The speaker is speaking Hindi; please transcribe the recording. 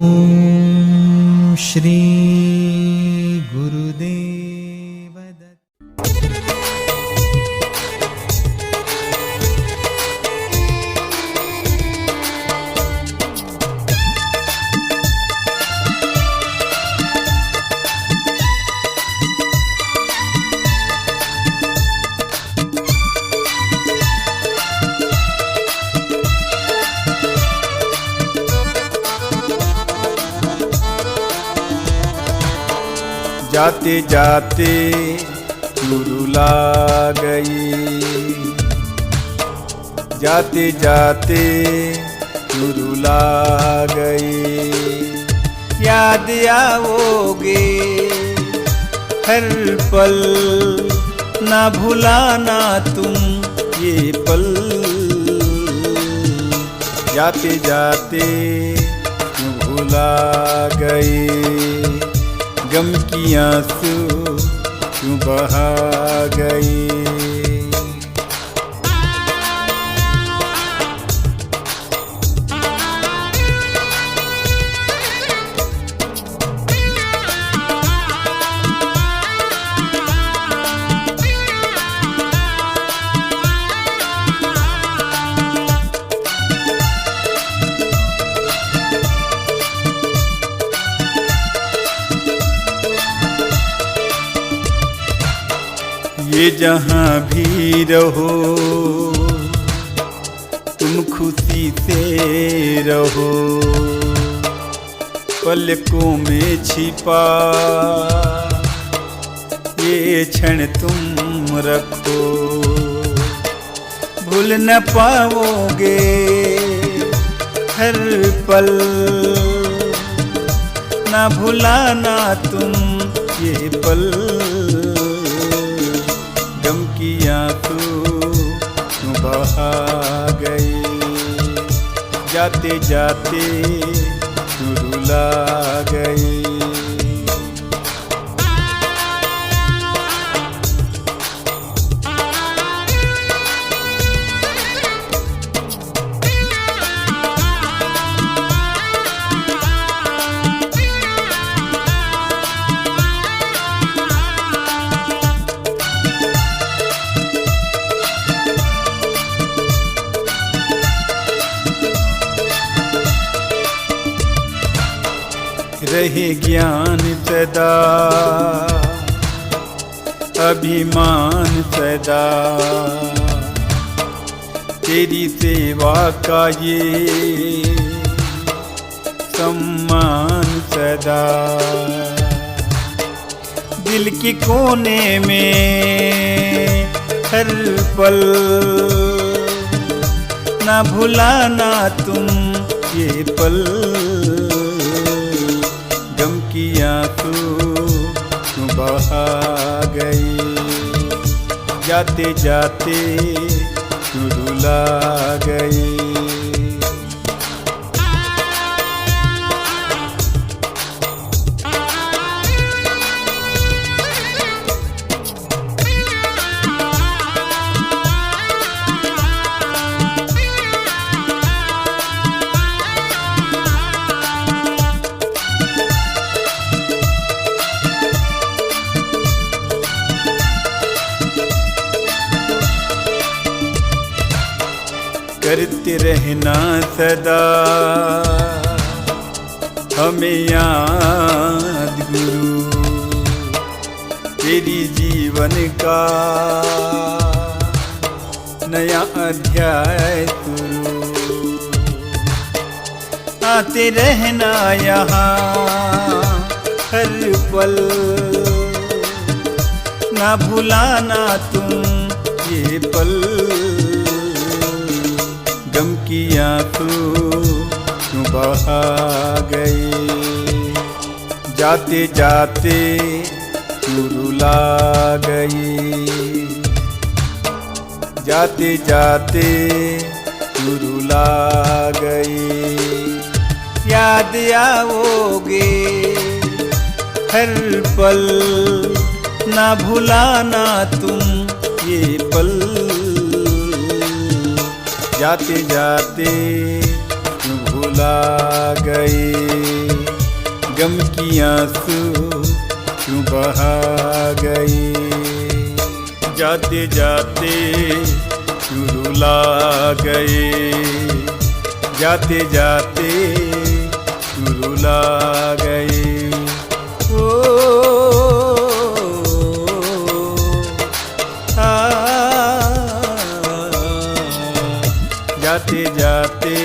ओम श्री गुरुदेव दत्त। जाते जाते रुला गई, जाते जाते रुला गई। याद आओगे हर पल, ना भुलाना तुम ये पल। जाते जाते भुला गए, गम की आंसू क्यों बहा गई। ये जहाँ भी रहो तुम खुशी से रहो, पलकों में छिपा ये क्षण तुम रखो। भूल न पाओगे हर पल, ना भुलाना तुम ये पल। गम की आंसू क्यों बहा गई, जाते जाते रुला गई। रहे ज्ञान सदा, अभिमान सदा, तेरी सेवा का ये सम्मान सदा। दिल के कोने में हर पल, ना भुलाना तुम ये पल। गम की आंसू क्यों बहा गई, जाते जाते रुला गई। करते रहना सदा हमें याद गुरु, तेरी जीवन का नया अध्याय शुरू। आते रहना यहाँ हर पल, ना भुलाना तुम ये पल। गम की आंसू क्यों बहा गई, जाते जाते रुला गई, जाते जाते रुला गई। याद आओगे हर पल, ना भुलाना तुम ये पल। जाते जाते भुला गए। गम की आंसू क्यों बहा गई। जाते जाते क्यों रुला गए, जाते जाते क्यों रुला गए। ओ आ जाते जाते